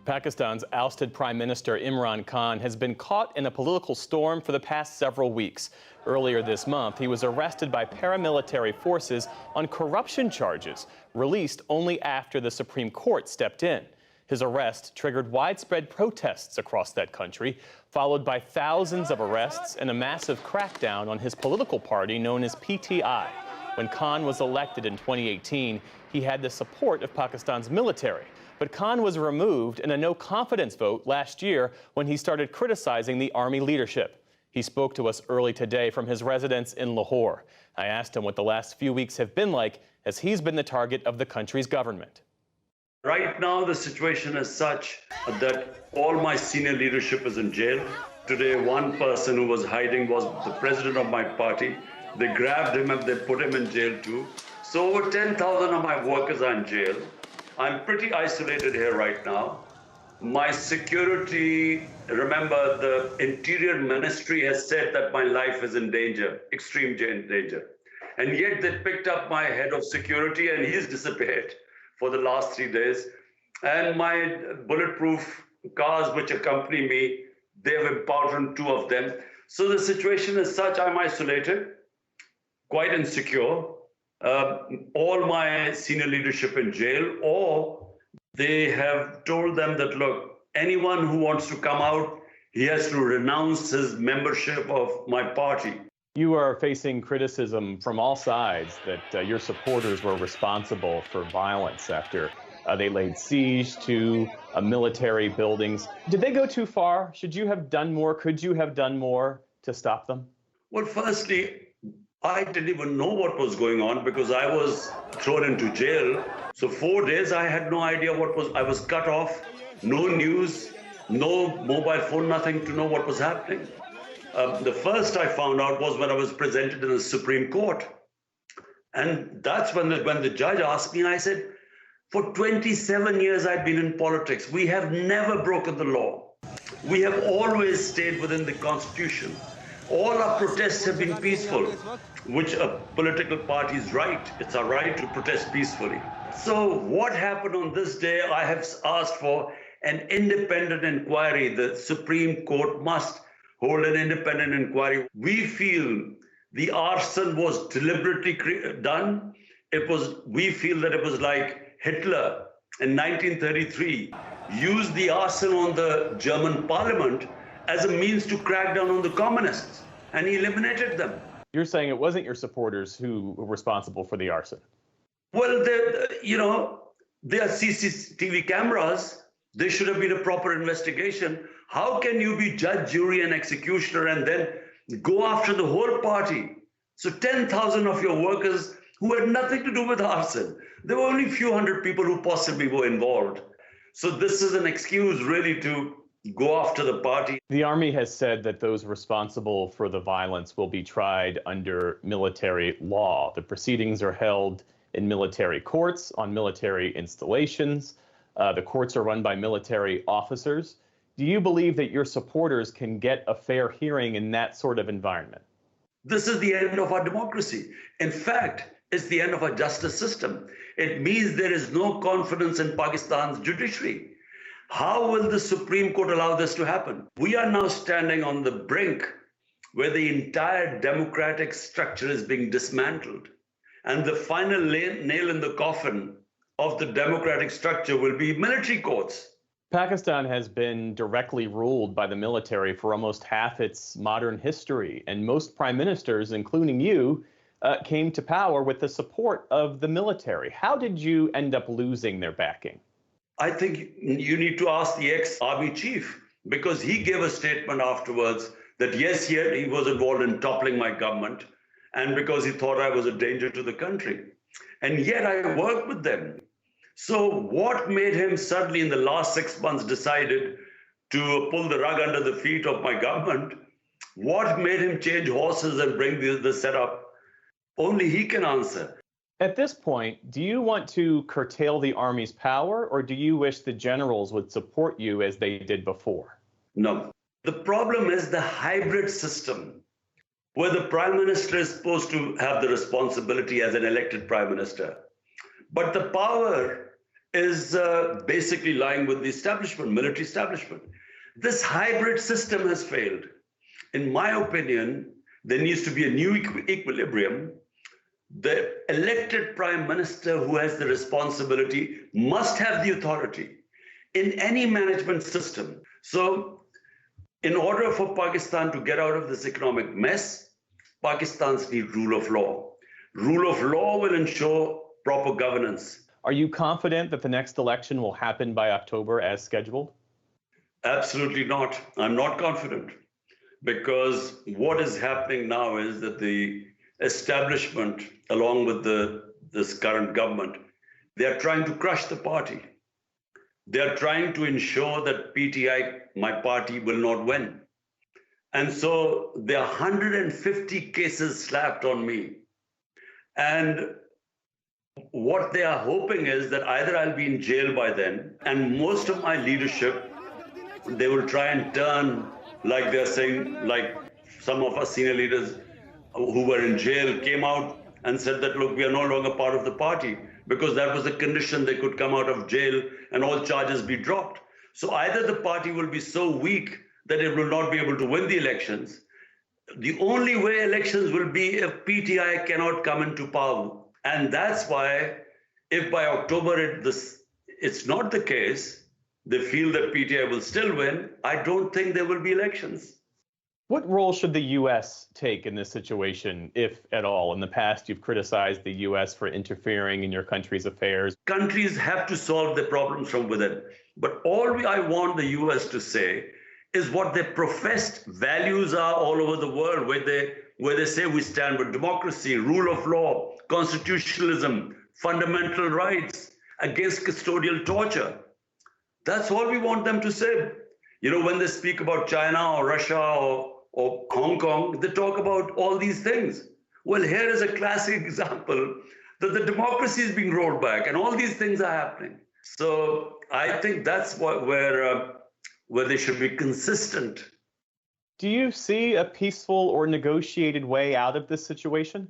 Pakistan's ousted Prime Minister Imran Khan has been caught in a political storm for the past several weeks. Earlier this month, he was arrested by paramilitary forces on corruption charges, released only after the Supreme Court stepped in. His arrest triggered widespread protests across that country, followed by thousands of arrests and a massive crackdown on his political party known as PTI. When Khan was elected in 2018, he had the support of Pakistan's military. But Khan was removed in a no-confidence vote last year when he started criticizing the army leadership. He spoke to us early today from his residence in Lahore. I asked him what the last few weeks have been like, as he's been the target of the country's government. Right now, the situation is such that all my senior leadership is in jail. Today, one person who was hiding was the president of my party. They grabbed him and they put him in jail too. So over 10,000 of my workers are in jail. I'm pretty isolated here right now. My security, remember, the Interior Ministry has said that my life is in danger, extreme danger. And yet they picked up my head of security and he's disappeared for the last 3 days. And my bulletproof cars which accompany me, they have impounded 2 of them. So the situation is such, I'm isolated, quite insecure. All my senior leadership in jail, or they have told them that, look, anyone who wants to come out, he has to renounce his membership of my party. You are facing criticism from all sides that your supporters were responsible for violence after they laid siege to military buildings. Did they go too far? Should you have done more? Could you have done more to stop them? Well, firstly, I didn't even know what was going on because I was thrown into jail. So 4 days, I had no idea I was cut off, no news, no mobile phone, nothing to know what was happening. The first I found out was when I was presented in the Supreme Court. And that's when the judge asked me, I said, for 27 years I've been in politics. We have never broken the law. We have always stayed within the Constitution. All our protests have been peaceful, which a political party is right. It's our right to protest peacefully. So what happened on this day? I have asked for an independent inquiry. The Supreme Court must hold an independent inquiry. We feel the arson was deliberately done. We feel that it was like Hitler in 1933 used the arson on the German parliament as a means to crack down on the communists, and he eliminated them. You're saying it wasn't your supporters who were responsible for the arson? Well, there are CCTV cameras. There should have been a proper investigation. How can you be judge, jury, and executioner and then go after the whole party? So 10,000 of your workers who had nothing to do with arson. There were only a few hundred people who possibly were involved. So this is an excuse really to go after the party. The army has said that those responsible for the violence will be tried under military law. The proceedings are held in military courts, on military installations. The courts are run by military officers. Do you believe that your supporters can get a fair hearing in that sort of environment? This is the end of our democracy. In fact, it's the end of our justice system. It means there is no confidence in Pakistan's judiciary. How will the Supreme Court allow this to happen? We are now standing on the brink where the entire democratic structure is being dismantled. And the final nail in the coffin of the democratic structure will be military courts. Pakistan has been directly ruled by the military for almost half its modern history, and most prime ministers, including you, came to power with the support of the military. How did you end up losing their backing? I think you need to ask the ex-army chief, because he gave a statement afterwards that yes, he was involved in toppling my government, and because he thought I was a danger to the country. And yet I worked with them. So what made him suddenly in the last 6 months decided to pull the rug under the feet of my government? What made him change horses and bring the setup? Only he can answer. At this point, do you want to curtail the army's power, or do you wish the generals would support you as they did before? No. The problem is the hybrid system, where the prime minister is supposed to have the responsibility as an elected prime minister. But the power is basically lying with the establishment, military establishment. This hybrid system has failed. In my opinion, there needs to be a new equilibrium. The elected prime minister who has the responsibility must have the authority in any management system. So in order for Pakistan to get out of this economic mess, Pakistanis need rule of law. Rule of law will ensure proper governance. Are you confident that the next election will happen by October as scheduled? Absolutely not. I'm not confident, because what is happening now is that the establishment, along with this current government, they are trying to crush the party. They are trying to ensure that PTI, my party, will not win. And so there are 150 cases slapped on me. And what they are hoping is that either I'll be in jail by then, and most of my leadership, they will try and turn, like they're saying, like some of our senior leaders who were in jail came out and said that, look, we are no longer part of the party, because that was the condition they could come out of jail and all charges be dropped. So either the party will be so weak that it will not be able to win the elections. The only way elections will be if PTI cannot come into power. And that's why, if by October it's not the case, they feel that PTI will still win, I don't think there will be elections. What role should the U.S. take in this situation, if at all? In the past, you've criticized the U.S. for interfering in your country's affairs. Countries have to solve their problems from within. But all I want the U.S. to say is what their professed values are all over the world, where they say we stand with democracy, rule of law, constitutionalism, fundamental rights, against custodial torture. That's all we want them to say. You know, when they speak about China or Russia or Hong Kong, they talk about all these things. Well, here is a classic example that the democracy is being rolled back and all these things are happening. So I think that's where they should be consistent. Do you see a peaceful or negotiated way out of this situation?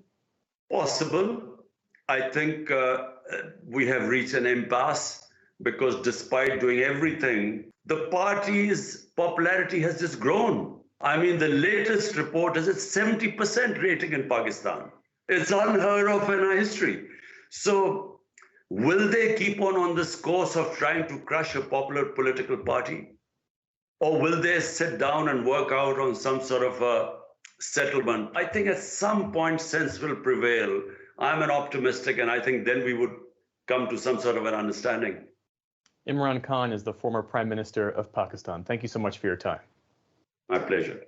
Possible. I think we have reached an impasse, because despite doing everything, the party's popularity has just grown. I mean, the latest report is it's 70% rating in Pakistan. It's unheard of in our history. So will they keep on this course of trying to crush a popular political party? Or will they sit down and work out on some sort of a settlement? I think at some point sense will prevail. I'm an optimistic, and I think then we would come to some sort of an understanding. Imran Khan is the former Prime Minister of Pakistan. Thank you so much for your time. My pleasure.